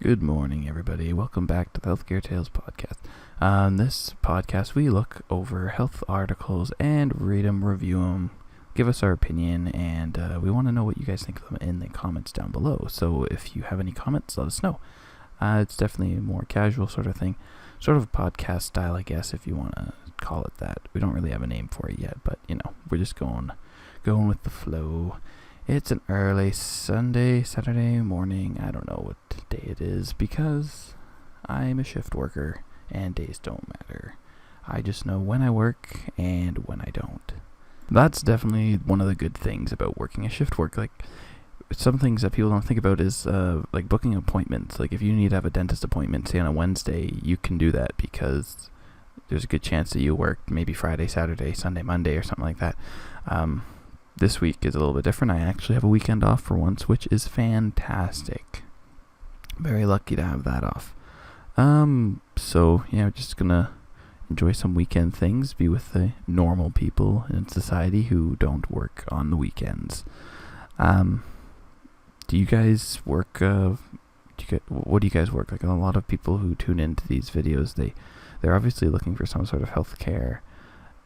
Good morning, everybody. Welcome back to the Healthcare Tales podcast. On this podcast, we look over health articles and read them, review them, give us our opinion, and we want to know what you guys think of them in the comments down below. So if you have any comments, let us know. It's definitely a more casual sort of thing, sort of podcast style, I guess, if you want to call it that. We don't really have a name for it yet, but we're just going with the flow. It's an early Saturday morning. I don't know what day it is because I'm a shift worker and days don't matter. I just know when I work and when I don't. That's definitely one of the good things about working a shift work. Like, some things that people don't think about is like booking appointments. Like, if you need to have a dentist appointment, say on a Wednesday, you can do that because there's a good chance that you work maybe Friday, Saturday, Sunday, Monday, or something like that. This week is a little bit different. I actually have a weekend off for once, which is fantastic. Very lucky to have that off. So just gonna enjoy some weekend things, be with the normal people in society who don't work on the weekends. Do you guys work? What do you guys work? Like, a lot of people who tune into these videos, they're obviously looking for some sort of health care.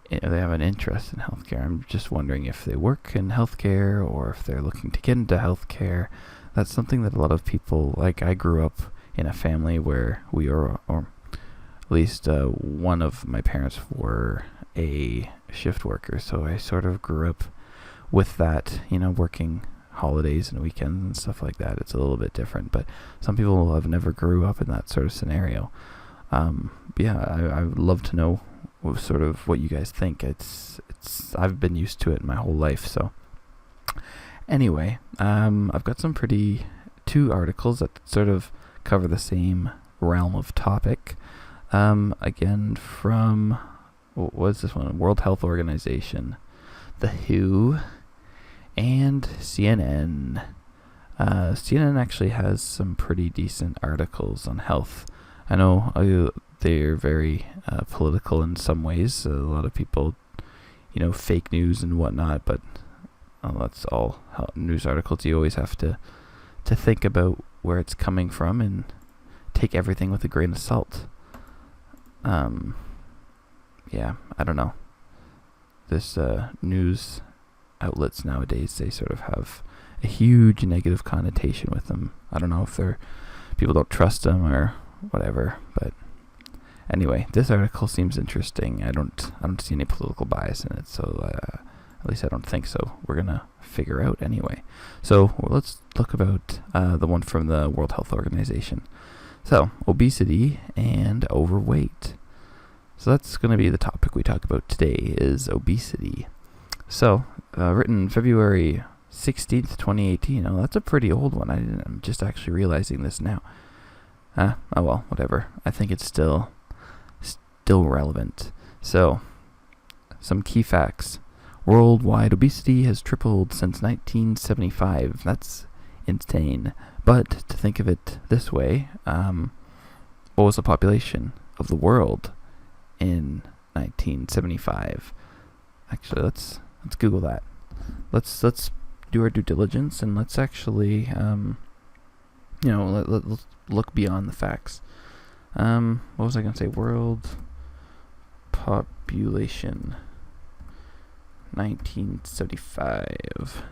They have an interest in healthcare. I'm just wondering if they work in healthcare or if they're looking to get into healthcare. That's something that a lot of people, like, I grew up in a family where we are, or at least one of my parents were a shift worker, so I sort of grew up with that, working holidays and weekends and stuff like that. It's a little bit different, but some people have never grew up in that sort of scenario. I would love to know sort of what you guys think. I've been used to it my whole life. So anyway, I've got two articles that sort of cover the same realm of topic. Again, from, what was this one? World Health Organization, The WHO, and CNN. CNN actually has some pretty decent articles on health. I know they're very political in some ways. A lot of people, fake news and whatnot, but that's all news articles. You always have to think about where it's coming from and take everything with a grain of salt. I don't know. This news outlets nowadays, they sort of have a huge negative connotation with them. I don't know if people don't trust them or whatever, but anyway, this article seems interesting. I don't see any political bias in it, so at least I don't think so. We're gonna figure out anyway. So let's look about the one from the World Health Organization. So, obesity and overweight. So that's going to be the topic we talk about today, is obesity. So, written February 16th, 2018. That's a pretty old one. I'm just actually realizing this now. Oh well, whatever. I think it's still relevant. So, some key facts. Worldwide obesity has tripled since 1975. That's insane. But to think of it this way, what was the population of the world in 1975? Actually, let's Google that. Let's do our due diligence, and let's actually let's look beyond the facts. What was I going to say? World population 1975.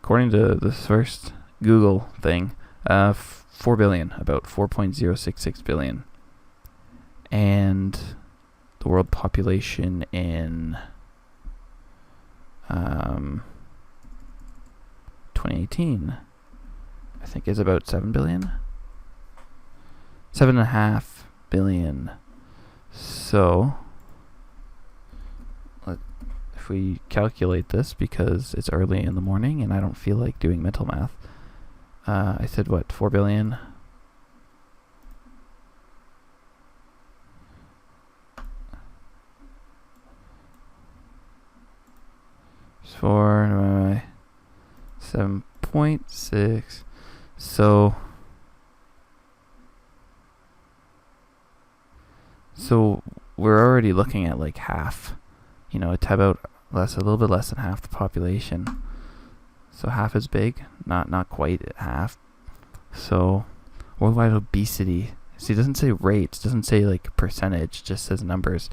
According to this first Google thing, 4 billion, about 4.066 billion. And the world population in 2018, I think, is about 7 billion. 7.5 billion. So, if we calculate this, because it's early in the morning and I don't feel like doing mental math, I said 4 billion? For 7.6. So we're already looking at like half. It's about a little bit less than half the population. So half as big, not quite half. So worldwide obesity. See, it doesn't say rates, doesn't say like percentage, just says numbers.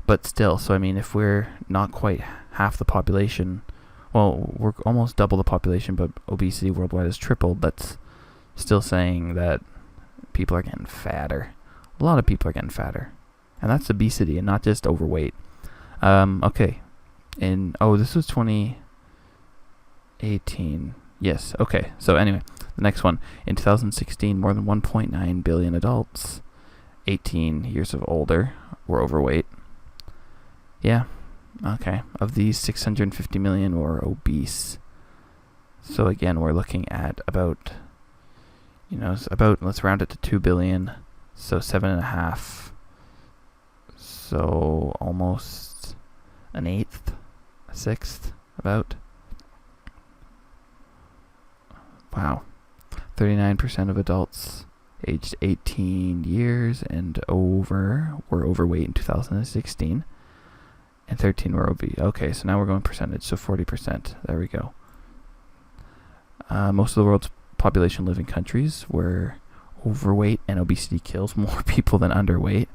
But still, so I mean, if we're not quite half the population, well, we're almost double the population, but obesity worldwide has tripled. That's still saying that people are getting fatter. A lot of people are getting fatter. And that's obesity and not just overweight. Okay. This was 2018. Yes, okay. So anyway, the next one. In 2016, more than 1.9 billion adults 18 years of older were overweight. Yeah, okay. Of these, 650 million were obese. So again, we're looking at about, let's round it to 2 billion. So 7.5. So almost an eighth, a sixth, about. Wow. 39% of adults aged 18 years and over were overweight in 2016. And 13 were obese. Okay, so now we're going percentage, so 40%. There we go. Most of the world's population live in countries where overweight and obesity kills more people than underweight.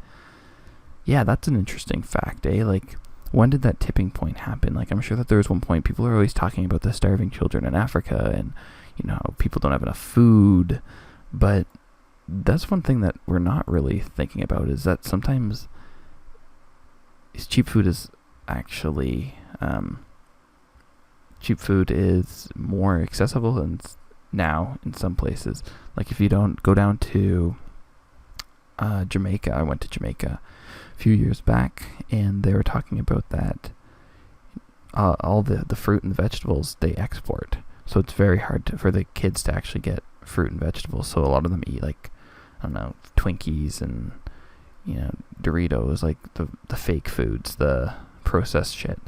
Yeah, that's an interesting fact, eh? Like, when did that tipping point happen? Like, I'm sure that there was one point, people are always talking about the starving children in Africa and, people don't have enough food. But that's one thing that we're not really thinking about, is that sometimes cheap food is actually, cheap food is more accessible than now in some places. Like, if you don't go down to Jamaica, I went to Jamaica a few years back, and they were talking about that all the fruit and the vegetables they export. So it's very hard for the kids to actually get fruit and vegetables. So a lot of them eat, like, I don't know, Twinkies and, Doritos, like the fake foods, the processed shit.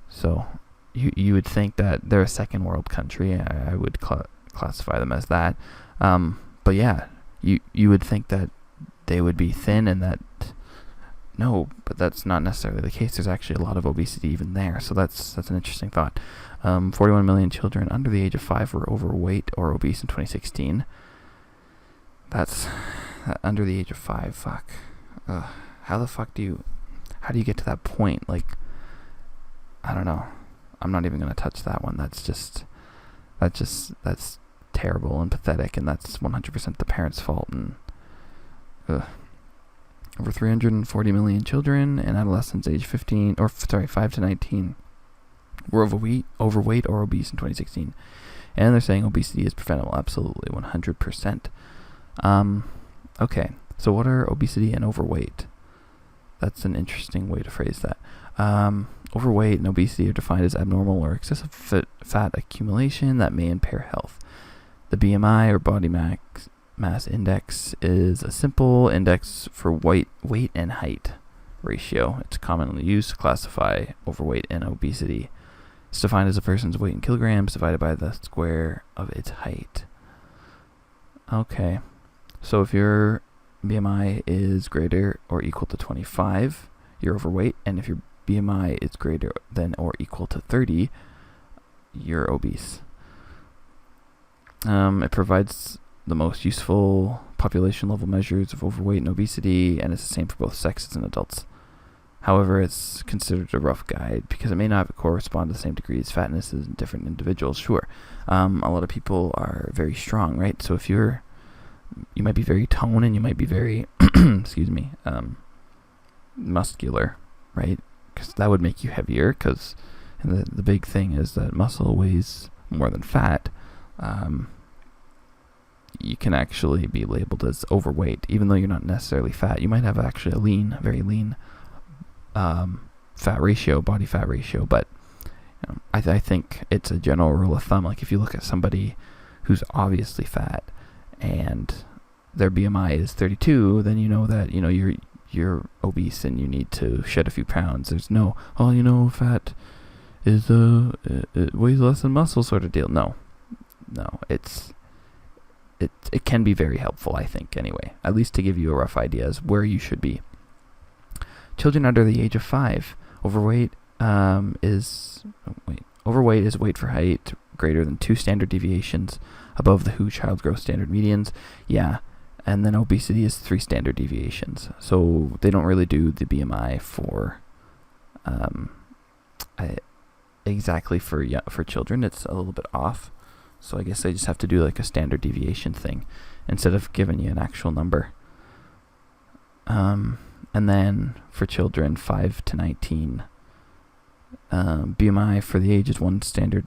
So you would think that they're a second world country. I would classify them as that. But yeah, you would think that they would be thin, and that, no, but that's not necessarily the case. There's actually a lot of obesity even there. So that's an interesting thought. 41 million children under the age of 5 were overweight or obese in 2016. That's under the age of 5. Fuck. How do you get to that point? Like, I don't know. I'm not even gonna touch that one. That's terrible and pathetic, and that's 100% the parents' fault. And over 340 million children and adolescents aged 5 to 19 were overweight or obese in 2016. And they're saying obesity is preventable. Absolutely, 100%. Okay, so what are obesity and overweight? That's an interesting way to phrase that. Overweight and obesity are defined as abnormal or excessive fat accumulation that may impair health. The BMI, or body mass index, is a simple index for weight and height ratio. It's commonly used to classify overweight and obesity. It's defined as a person's weight in kilograms divided by the square of its height. Okay, so if your BMI is greater or equal to 25, you're overweight, and if your BMI is greater than or equal to 30, you're obese. It provides the most useful population level measures of overweight and obesity, and it's the same for both sexes and adults. However, it's considered a rough guide because it may not correspond to the same degree as fatness in different individuals. Sure, a lot of people are very strong, right? So if you might be very toned and you might be very, muscular, right? Because that would make you heavier. Because the big thing is that muscle weighs more than fat. You can actually be labeled as overweight, even though you're not necessarily fat. You might have actually a very lean body fat ratio, but I think it's a general rule of thumb. Like, if you look at somebody who's obviously fat and their BMI is 32, then you know that you're obese and you need to shed a few pounds. There's no fat is it weighs less than muscle sort of deal. No, it can be very helpful, I think, anyway, at least to give you a rough idea as where you should be. Children under the age of 5, overweight is weight for height greater than 2 standard deviations above the WHO child growth standard medians. Yeah. And then obesity is 3 standard deviations. So they don't really do the BMI for exactly for children. It's a little bit off. So I guess they just have to do like a standard deviation thing instead of giving you an actual number. And then for children 5 to 19, BMI for the age is 1 standard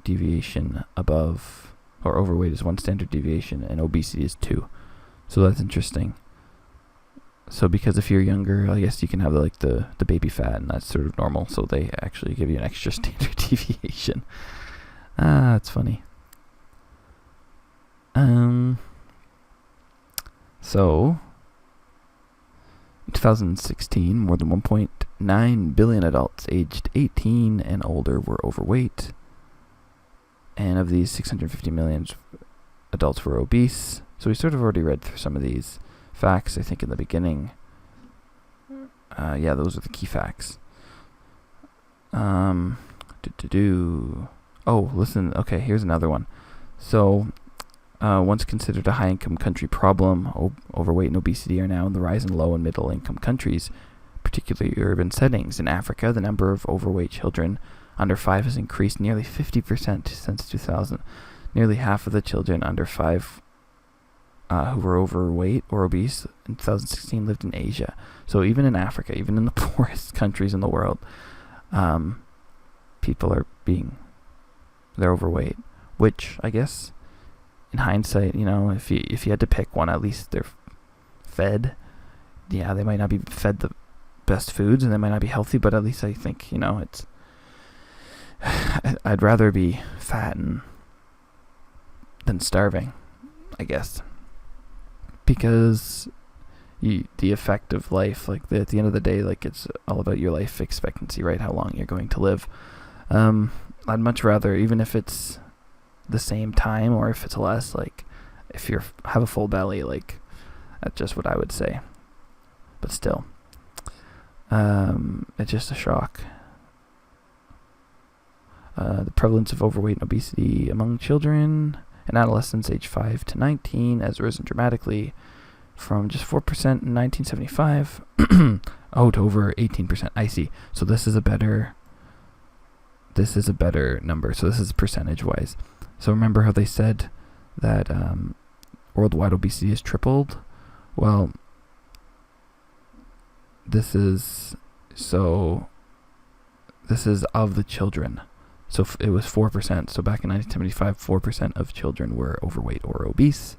deviation above, or overweight is 1 standard deviation, and obesity is 2. So that's interesting. So because if you're younger, I guess you can have the baby fat, and that's sort of normal. So they actually give you an extra standard deviation. That's funny. So in 2016, more than 1.9 billion adults aged 18 and older were overweight. And of these, 650 million adults were obese. So we sort of already read through some of these facts, I think, in the beginning. Yeah, those are the key facts. Oh, listen. Okay, here's another one. So, once considered a high-income country problem, overweight and obesity are now on the rise in low- and middle-income countries, particularly urban settings. In Africa, the number of overweight children under 5 has increased nearly 50% since 2000. Nearly half of the children under 5 who were overweight or obese in 2016 lived in Asia. So even in Africa, even in the poorest countries in the world, people they're overweight. Which I guess, in hindsight, if you had to pick one, at least they're fed. Yeah, they might not be fed the best foods, and they might not be healthy, but at least I think it's. I'd rather be fat than starving, I guess. Because the effect of life, at the end of the day, it's all about your life expectancy, right? How long you're going to live. I'd much rather, even if it's the same time or if it's less, if you have a full belly, that's just what I would say. But still, it's just a shock. The prevalence of overweight and obesity among children and adolescents aged 5 to 19 has risen dramatically from just 4% in 1975 to over 18%. I see. So this is a better number. So this is percentage-wise. So remember how they said that worldwide obesity has tripled? Well, this is of the children. So it was 4%. So back in 1975, 4% of children were overweight or obese.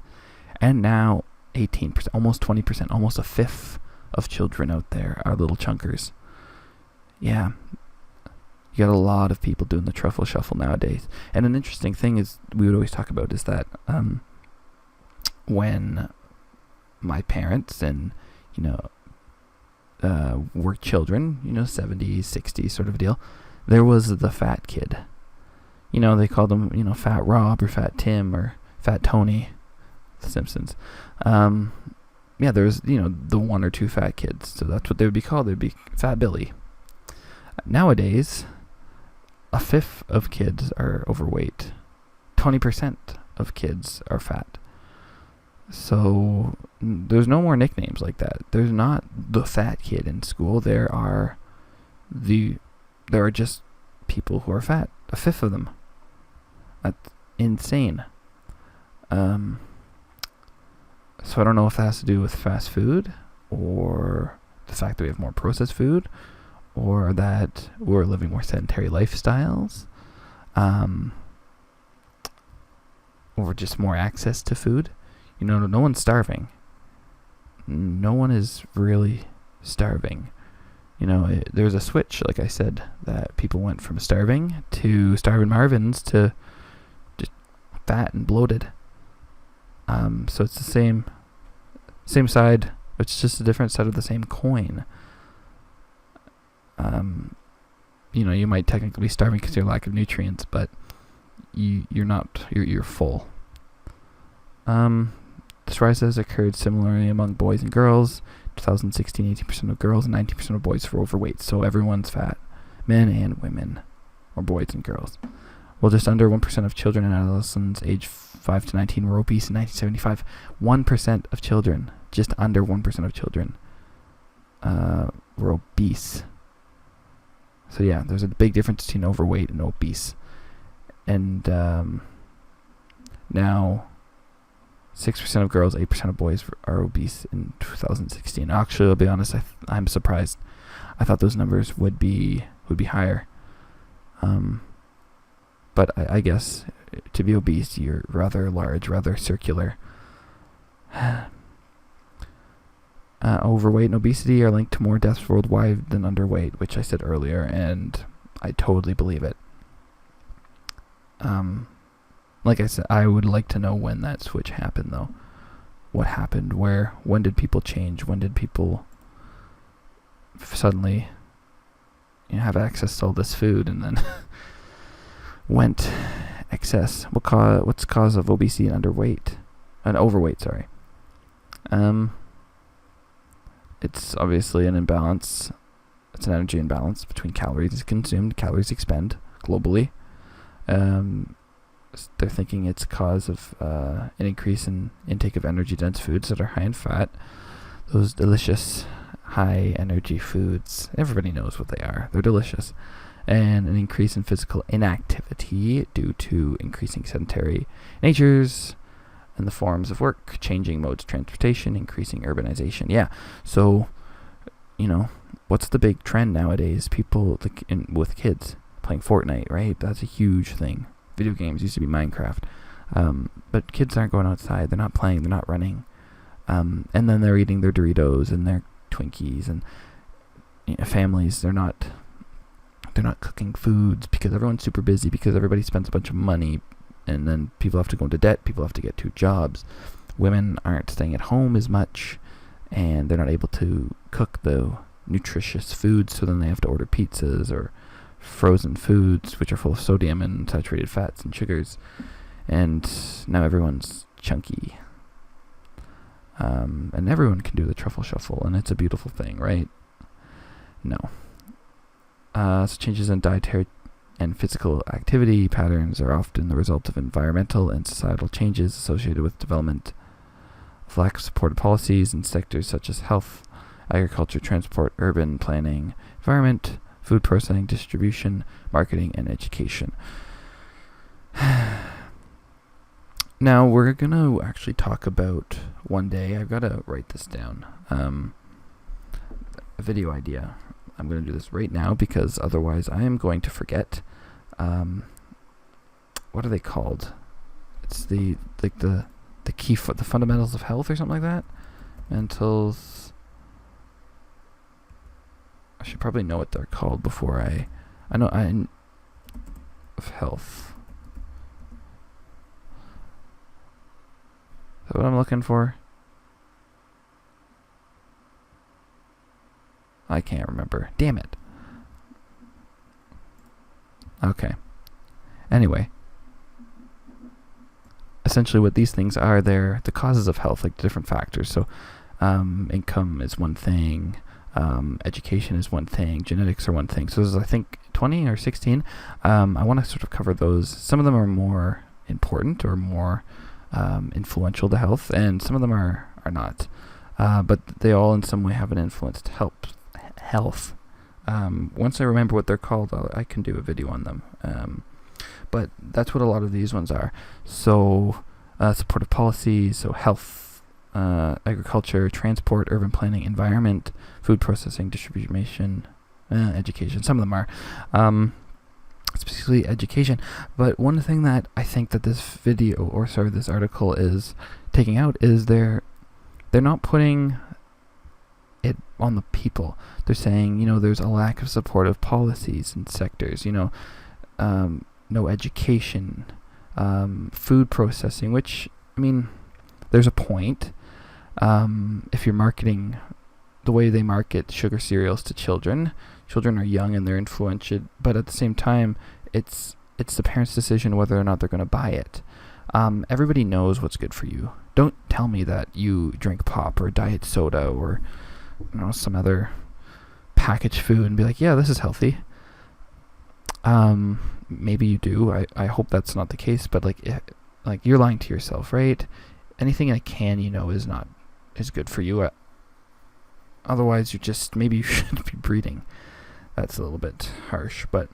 And now 18%, almost 20%, almost a fifth of children out there are little chunkers. Yeah. You got a lot of people doing the truffle shuffle nowadays. And an interesting thing is we would always talk about is that when my parents and, were children, 70s, 60s sort of deal, there was the fat kid. They called him, Fat Rob or Fat Tim or Fat Tony, The Simpsons. Yeah, there's, the 1 or 2 fat kids. So that's what they would be called. They'd be Fat Billy. Nowadays, a fifth of kids are overweight. 20% of kids are fat. So there's no more nicknames like that. There's not the fat kid in school. There are just people who are fat. A fifth of them. That's insane. So I don't know if that has to do with fast food or the fact that we have more processed food or that we're living more sedentary lifestyles or just more access to food. No one's starving. No one is really starving. There's a switch, like I said, that people went from starving to starving Marvins to just fat and bloated. So it's the same side. It's just a different side of the same coin. You might technically be starving because of your lack of nutrients, but you're not. You're full. This rise has occurred similarly among boys and girls. 2016, 18% of girls and 19% of boys were overweight. So everyone's fat, men and women, or boys and girls. Well, just under 1% of children and adolescents aged 5 to 19 were obese in 1975. 1% of children, just under 1% of children, were obese. So yeah, there's a big difference between overweight and obese. And now 6% of girls, 8% of boys are obese in 2016. Actually, I'll be honest, I'm surprised. I thought those numbers would be higher. But I guess to be obese, you're rather large, rather circular. Overweight and obesity are linked to more deaths worldwide than underweight, which I said earlier, and I totally believe it. Like I said, I would like to know when that switch happened, though. What happened? When did people change? When did people suddenly have access to all this food and then went excess? What's the cause of obesity and overweight? Sorry. It's obviously an imbalance. It's an energy imbalance between calories consumed, calories expended globally. They're thinking it's a cause of an increase in intake of energy-dense foods that are high in fat. Those delicious, high-energy foods. Everybody knows what they are. They're delicious. And an increase in physical inactivity due to increasing sedentary natures and the forms of work, changing modes of transportation, increasing urbanization. Yeah, so, what's the big trend nowadays? People with kids playing Fortnite, right? That's a huge thing. Video games used to be Minecraft. But kids aren't going outside. They're not playing. They're not running. And then they're eating their Doritos and their Twinkies. And families, they're not cooking foods because everyone's super busy, because everybody spends a bunch of money. And then people have to go into debt. People have to get 2 jobs. Women aren't staying at home as much. And they're not able to cook the nutritious foods. So then they have to order pizzas or frozen foods, which are full of sodium and saturated fats and sugars. And now everyone's chunky. And everyone can do the truffle shuffle, and it's a beautiful thing, right? No. So changes in dietary and physical activity patterns are often the result of environmental and societal changes associated with development of lack of supported policies in sectors such as health, agriculture, transport, urban planning, environment, food processing, distribution, marketing, and education. Now, we're going to actually talk about one day. I've got to write this down. A video idea. I'm going to do this right now because otherwise I am going to forget. What are they called? It's the key the fundamentals of health or something like that. Mentals. I should probably know what they're called before I know of health. Is that what I'm looking for? I can't remember. Damn it. Okay. Anyway. Essentially what these things are, they're the causes of health, like different factors. So income is one thing. Education is one thing. Genetics are one thing. So there's, I think, 20 or 16. I want to sort of cover those. Some of them are more important or more influential to health, and some of them are not. But they all in some way have an influence to health. Once I remember what they're called, I can do a video on them. But that's what a lot of these ones are. So supportive policies, so health, agriculture, transport, urban planning, environment, food processing, distribution, education. Some of them are. Specifically education. But one thing that I think that this this article is taking out is they're not putting it on the people. They're saying, there's a lack of supportive policies in sectors, no education, food processing, which, there's a point. If you're marketing the way they market sugar cereals to children are young and they're influential, but at the same time, it's the parents' decision whether or not they're going to buy it. Everybody knows what's good for you. Don't tell me that you drink pop or diet soda or some other packaged food and be like, yeah, this is healthy. maybe you do. I hope that's not the case, but like you're lying to yourself, right? Anything in a can is good for you. Otherwise, maybe you shouldn't be breeding. That's a little bit harsh, but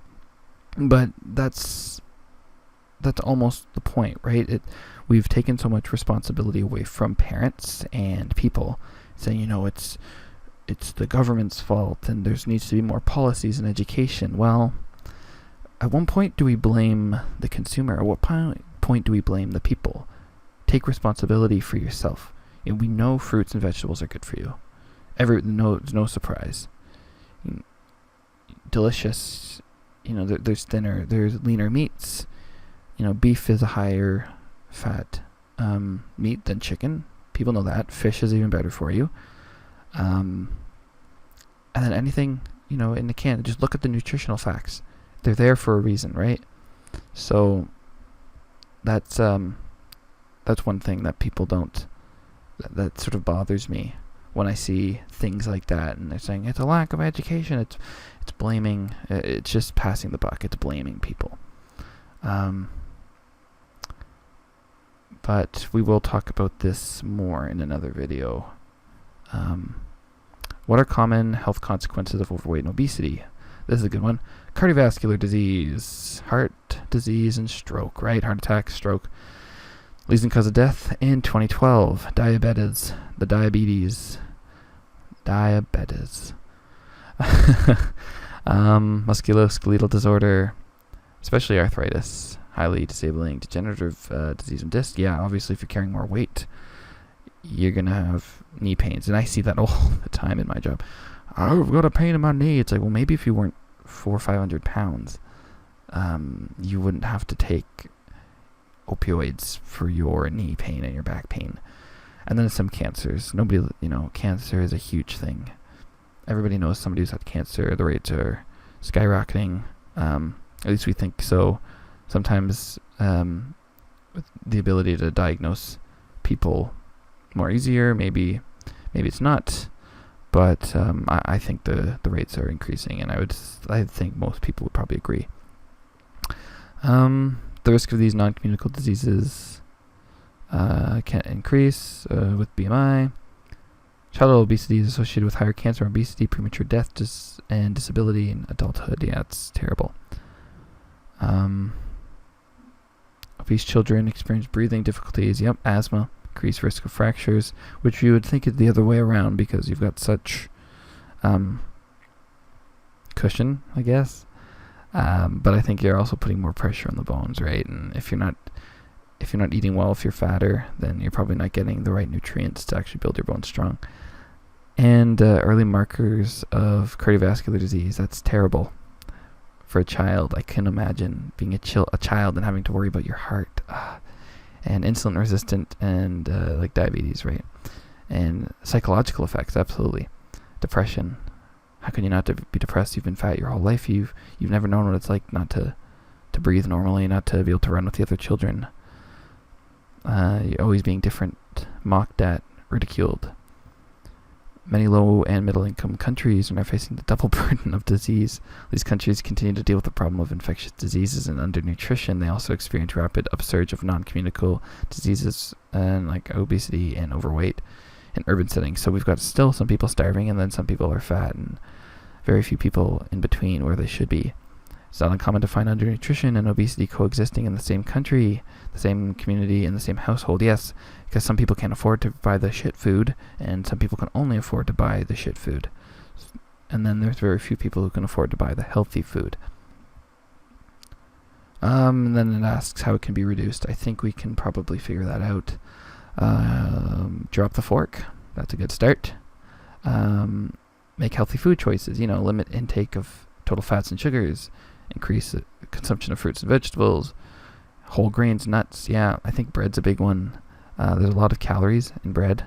that's almost the point, right? We've taken so much responsibility away from parents and people, saying, it's the government's fault and there needs to be more policies and education. Well, at one point do we blame the consumer? At what point do we blame the people? Take responsibility for yourself. And we know fruits and vegetables are good for you. No surprise. Delicious. There's thinner, there's leaner meats. Beef is a higher fat meat than chicken. People know that. Fish is even better for you. And then anything, in the can, just look at the nutritional facts. They're there for a reason, right? So that's one thing that people don't, that sort of bothers me when I see things like that, and they're saying it's a lack of education. It's blaming. It's just passing the buck. It's blaming people. But we will talk about this more in another video. What are common health consequences of overweight and obesity? This is a good one. Cardiovascular disease, heart disease, and stroke, right? Heart attack, stroke. Leading cause of death in 2012. Diabetes. Musculoskeletal disorder, especially arthritis. Highly disabling degenerative disease and disc. Yeah, obviously if you're carrying more weight, you're going to have knee pains. And I see that all the time in my job. I've got a pain in my knee. It's like, well, maybe if you weren't 400 or 500 pounds, you wouldn't have to take opioids for your knee pain and your back pain. And then some cancers. Cancer is a huge thing. Everybody knows somebody who's had cancer. The rates are skyrocketing. At least we think so. Sometimes with the ability to diagnose people more easier, maybe it's not, but I think the rates are increasing, and I think most people would probably agree. The risk of these non-communicable diseases can increase with BMI. Childhood obesity is associated with higher cancer, obesity, premature death, and disability in adulthood. Yeah, it's terrible. Obese children experience breathing difficulties. Yep, asthma, increased risk of fractures, which you would think is the other way around because you've got such cushion, I guess. But I think you're also putting more pressure on the bones, right? And if you're not eating well, if you're fatter, then you're probably not getting the right nutrients to actually build your bones strong. And early markers of cardiovascular disease. That's terrible. For a child, I can imagine being a child and having to worry about your heart, and insulin resistant, and like diabetes, right? And psychological effects, absolutely. Depression. How can you not be depressed? You've been fat your whole life. You've never known what it's like not to breathe normally, not to be able to run with the other children. You're always being different, mocked at, ridiculed. Many low and middle income countries are now facing the double burden of disease. These countries continue to deal with the problem of infectious diseases and undernutrition. They also experience rapid upsurge of non-communicable diseases and like obesity and overweight in urban settings. So we've got still some people starving, and then some people are fat, and very few people in between where they should be. It's not uncommon to find undernutrition and obesity coexisting in the same country, the same community, and the same household. Yes, because some people can't afford to buy the shit food, and some people can only afford to buy the shit food. And then there's very few people who can afford to buy the healthy food. And then it asks how it can be reduced. I think we can probably figure that out. Drop the fork. That's a good start. Make healthy food choices. Limit intake of total fats and sugars. Increase the consumption of fruits and vegetables, whole grains, nuts. Yeah, I think bread's a big one. There's a lot of calories in bread,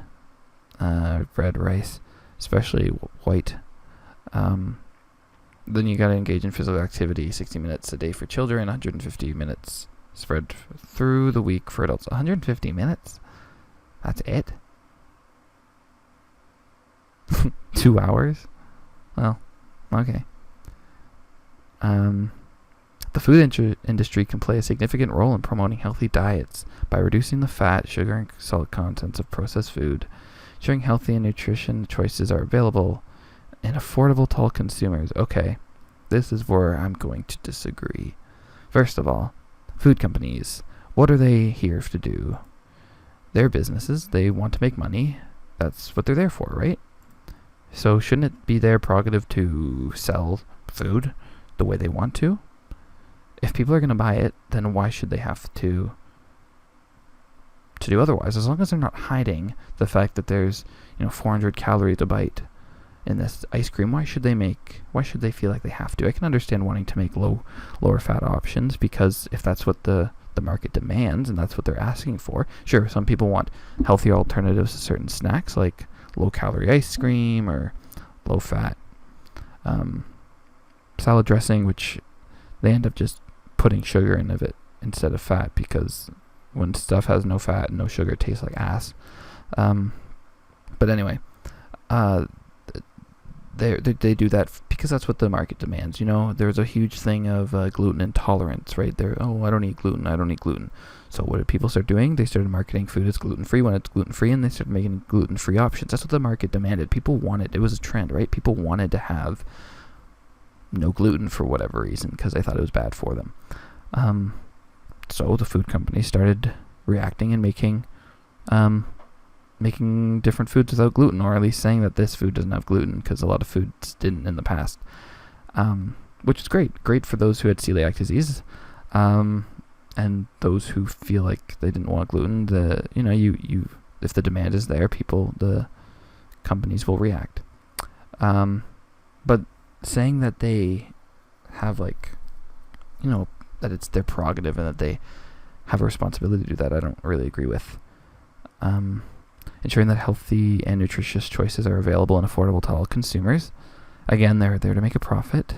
rice, especially white. Then you got to engage in physical activity, 60 minutes a day for children, 150 minutes spread through the week for adults. 150 minutes? That's it? 2 hours? Well, okay. The food industry can play a significant role in promoting healthy diets by reducing the fat, sugar, and salt contents of processed food, ensuring healthy and nutrition choices are available and affordable to all consumers. Okay, this is where I'm going to disagree. First of all, food companies, what are they here to do? They're businesses. They want to make money. That's what they're there for, right? So shouldn't it be their prerogative to sell food the way they want to? If people are going to buy it, then why should they have to do otherwise? As long as they're not hiding the fact that there's 400 calories a bite in this ice cream, why should they feel like they have to? I can understand wanting to make lower fat options, because if that's what the market demands and that's what they're asking for. Sure, some people want healthier alternatives to certain snacks like low calorie ice cream or low fat salad dressing, which they end up just putting sugar in it instead of fat, because when stuff has no fat and no sugar, it tastes like ass. But anyway, they do that because that's what the market demands. There's a huge thing of gluten intolerance, right? I don't eat gluten. So what did people start doing? They started marketing food as gluten-free when it's gluten-free, and they started making gluten-free options. That's what the market demanded. People wanted, it was a trend, right? People wanted to have no gluten for whatever reason, because they thought it was bad for them. So the food companies started reacting and making different foods without gluten, or at least saying that this food doesn't have gluten, because a lot of foods didn't in the past, which is great for those who had celiac disease, and those who feel like they didn't want gluten. If the demand is there, the companies will react. But saying that they have that it's their prerogative and that they have a responsibility to do that, I don't really agree with. Ensuring that healthy and nutritious choices are available and affordable to all consumers. Again, they're there to make a profit.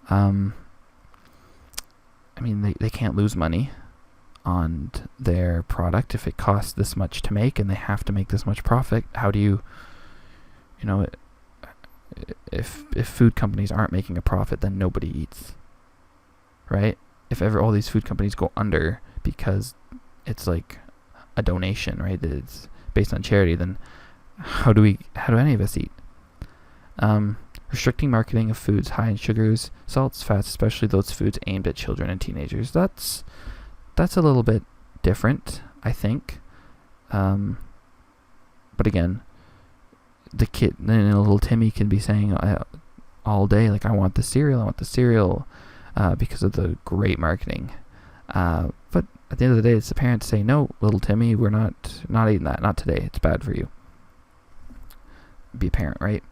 They can't lose money on their product if it costs this much to make and they have to make this much profit. How do you if food companies aren't making a profit, then nobody eats, right? If ever all these food companies go under because it's like a donation, right? It's based on charity, then how do any of us eat? Restricting marketing of foods high in sugars, salts, fats, especially those foods aimed at children and teenagers. That's a little bit different, I think. But again, the kid, little Timmy can be saying all day, like, I want the cereal, because of the great marketing. But at the end of the day, it's the parents say, no, little Timmy, we're not eating that, not today, it's bad for you. Be a parent, right?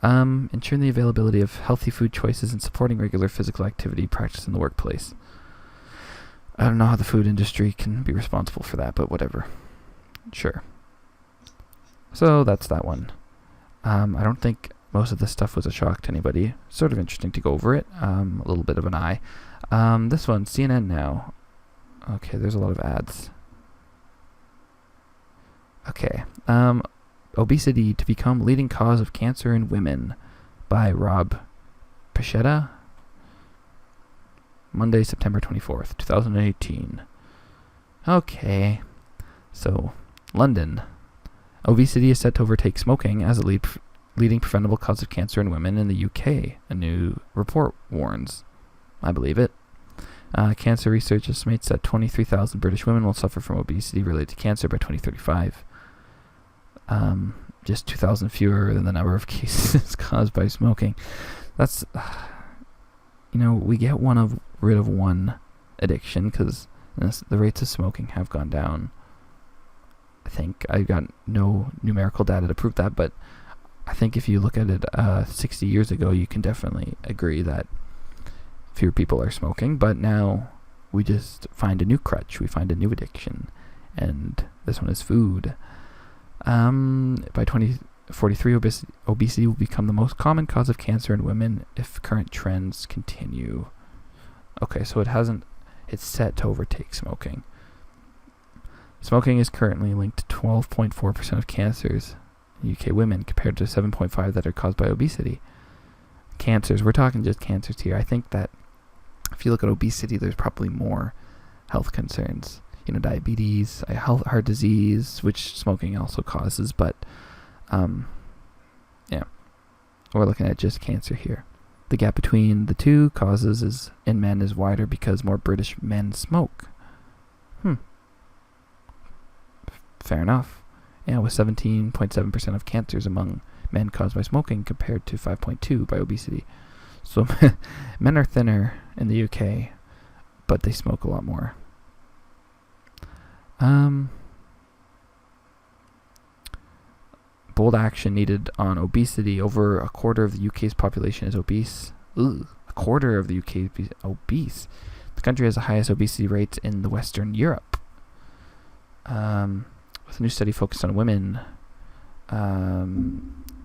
Ensuring the availability of healthy food choices and supporting regular physical activity practice in the workplace. I don't know how the food industry can be responsible for that, but whatever. Sure. So that's that one. I don't think most of this stuff was a shock to anybody. Sort of interesting to go over it. A little bit of an eye. This one, CNN Now. Okay, there's a lot of ads. Okay. Obesity to become leading cause of cancer in women by Rob Pachetta. Monday, September 24th, 2018. Okay. So, London. Obesity is set to overtake smoking as a leading preventable cause of cancer in women in the UK, a new report warns. I believe it. Cancer research estimates that 23,000 British women will suffer from obesity related to cancer by 2035. Just 2,000 fewer than the number of cases caused by smoking. That's, we get rid of one addiction, because the rates of smoking have gone down. I think I got no numerical data to prove that, but I think if you look at it 60 years ago, you can definitely agree that fewer people are smoking. But now we just find a new crutch, we find a new addiction, and this one is food. By 2043, obesity will become the most common cause of cancer in women if current trends continue. Okay, so it's set to overtake smoking. Smoking is currently linked to 12.4% of cancers in UK women, compared to 7.5% that are caused by obesity. Cancers, we're talking just cancers here. I think that if you look at obesity, there's probably more health concerns. Diabetes, heart disease, which smoking also causes, but yeah, we're looking at just cancer here. The gap between the two causes in men is wider because more British men smoke. Fair enough. Yeah, with 17.7% of cancers among men caused by smoking compared to 5.2% by obesity. So men are thinner in the UK, but they smoke a lot more. Bold action needed on obesity. Over a quarter of the UK's population is obese. A quarter of the UK is obese. The country has the highest obesity rates in the Western Europe. With a new study focused on women,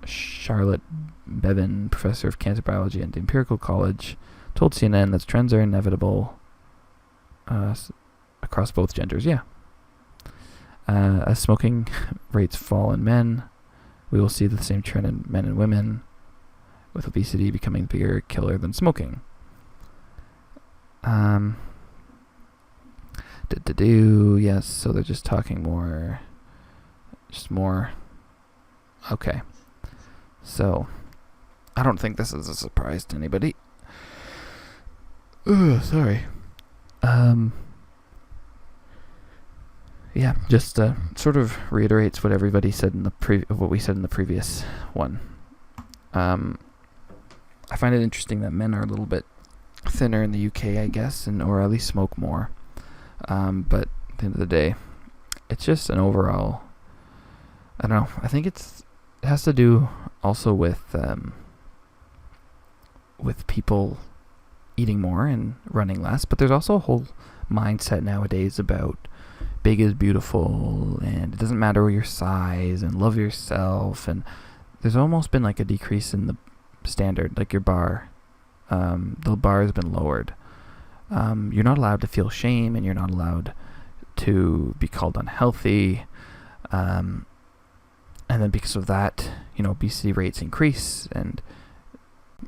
Charlotte Bevan, professor of cancer biology at the Imperial College, told CNN that trends are inevitable across both genders. Yeah. As smoking rates fall in men, we will see the same trend in men and women, with obesity becoming a bigger killer than smoking. Yes, so they're just talking more. Okay. So, I don't think this is a surprise to anybody. Sorry. Yeah, just sort of reiterates what everybody said in what we said in the previous one. I find it interesting that men are a little bit thinner in the UK, I guess, or at least smoke more. But at the end of the day, it's just an overall, I don't know, I think it has to do also with people eating more and running less, but there's also a whole mindset nowadays about big is beautiful, and it doesn't matter your size, and love yourself, and there's almost been like a decrease in the standard, like your bar. The bar has been lowered. You're not allowed to feel shame, and you're not allowed to be called unhealthy. And then because of that, obesity rates increase, and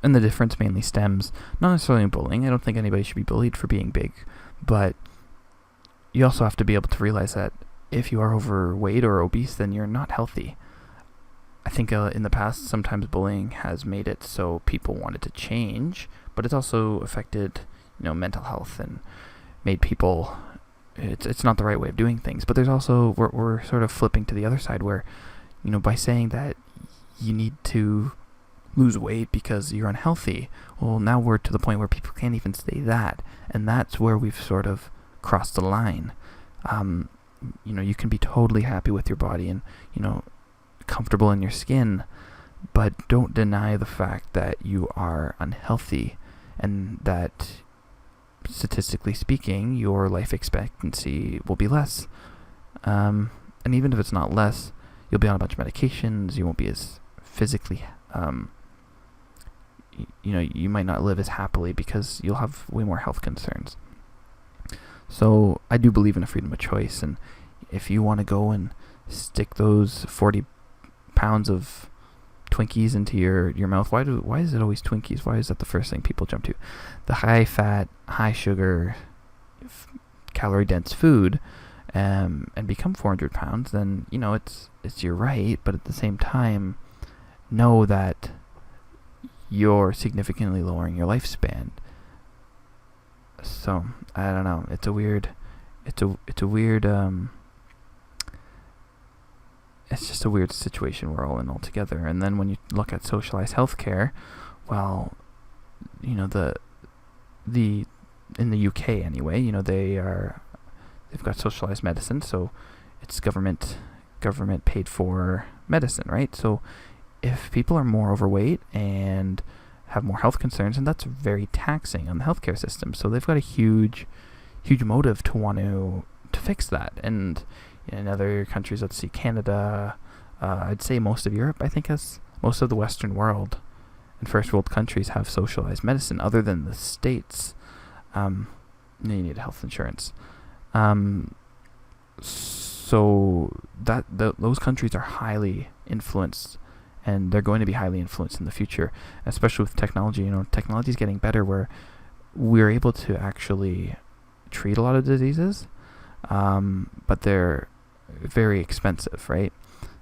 the difference mainly stems not necessarily in bullying. I don't think anybody should be bullied for being big, but you also have to be able to realize that if you are overweight or obese, then you're not healthy. I think in the past, sometimes bullying has made it so people wanted to change, but it's also affected, mental health and made people. It's not the right way of doing things. But there's also we're sort of flipping to the other side where, by saying that you need to lose weight because you're unhealthy. Well, now we're to the point where people can't even say that, and that's where we've sort of crossed the line. You can be totally happy with your body and comfortable in your skin, but don't deny the fact that you are unhealthy, and that statistically speaking your life expectancy will be less, and even if it's not less, you'll be on a bunch of medications, you won't be as physically you might not live as happily because you'll have way more health concerns. So I do believe in a freedom of choice, and if you want to go and stick those 40 pounds of Twinkies into your mouth, why is it always Twinkies? Why is that the first thing people jump to? The high fat, high sugar, calorie dense food, and become 400 pounds, then it's your right, but at the same time, know that you're significantly lowering your lifespan. So I don't know. It's a weird. It's just a weird situation we're all in altogether. And then when you look at socialized healthcare, well, the in the UK anyway, they've got socialized medicine, so it's government paid for medicine, right? So if people are more overweight and have more health concerns, and that's very taxing on the healthcare system. So they've got a huge motive to want to fix that. And in other countries, let's see, Canada, I'd say most of Europe, I think most of the Western world and first world countries have socialized medicine, other than the States. You need health insurance. So those countries are highly influenced, and they're going to be highly influenced in the future, especially with technology. Technology is getting better, where we're able to actually treat a lot of diseases, but they're very expensive, right?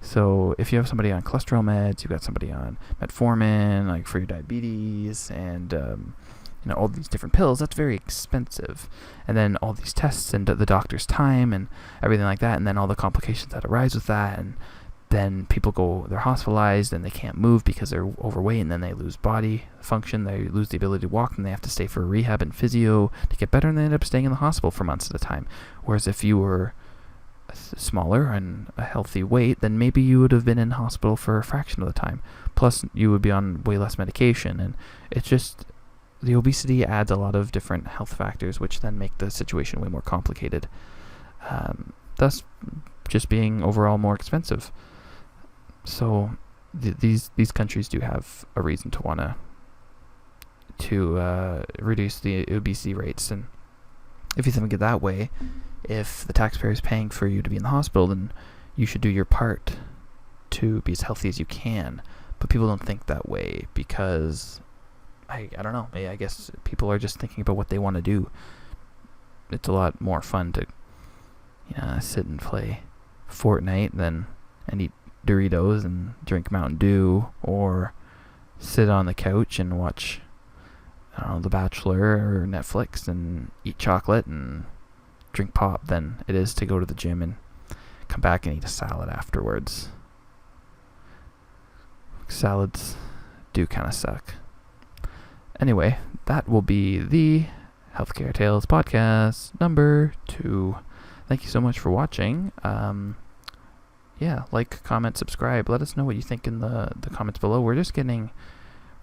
So if you have somebody on cholesterol meds, you've got somebody on metformin, like for your diabetes, and all these different pills, that's very expensive. And then all these tests and the doctor's time and everything like that, and then all the complications that arise with that, and then they're hospitalized and they can't move because they're overweight, and then they lose body function, they lose the ability to walk, and they have to stay for rehab and physio to get better, and they end up staying in the hospital for months at a time. Whereas if you were smaller and a healthy weight, then maybe you would have been in hospital for a fraction of the time. Plus, you would be on way less medication, and it's just the obesity adds a lot of different health factors, which then make the situation way more complicated. Thus, just being overall more expensive. So, these countries do have a reason to want to reduce the obesity rates, and if you think of it that way, if the taxpayer is paying for you to be in the hospital, then you should do your part to be as healthy as you can. But people don't think that way because, I don't know, I guess people are just thinking about what they want to do. It's a lot more fun to sit and play Fortnite and eat Doritos and drink Mountain Dew, or sit on the couch and watch, The Bachelor or Netflix and eat chocolate and drink pop than it is to go to the gym and come back and eat a salad afterwards. Salads do kind of suck. Anyway, that will be the Healthcare Tales podcast number 2. Thank you so much for watching. Like, comment, subscribe. Let us know what you think in the comments below. We're just getting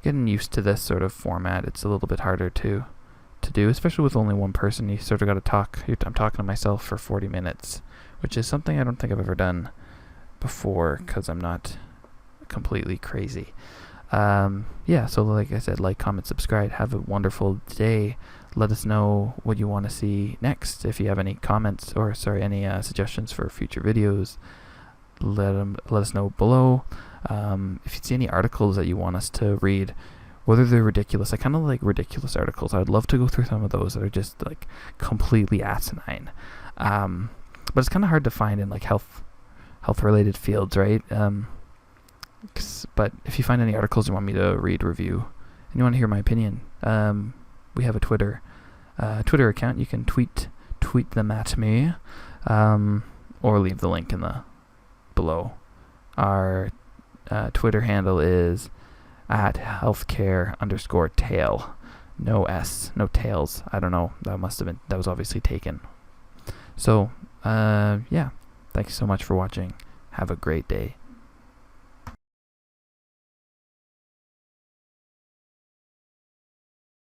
used to this sort of format. It's a little bit harder to do, especially with only one person. You sort of got to talk. I'm talking to myself for 40 minutes, which is something I don't think I've ever done before because I'm not completely crazy. So like I said, like, comment, subscribe. Have a wonderful day. Let us know what you want to see next. If you have any comments or any suggestions for future videos, let us know below. If you see any articles that you want us to read, whether they're ridiculous, I kind of like ridiculous articles. I'd love to go through some of those that are just like completely asinine. But it's kind of hard to find in like health related fields, right? But if you find any articles you want me to read, review, and you want to hear my opinion, we have a Twitter account. You can tweet them at me, or leave the link in the below. Our Twitter handle is at healthcare_tail. No S, no tails. I don't know. That was obviously taken. So, thanks so much for watching. Have a great day.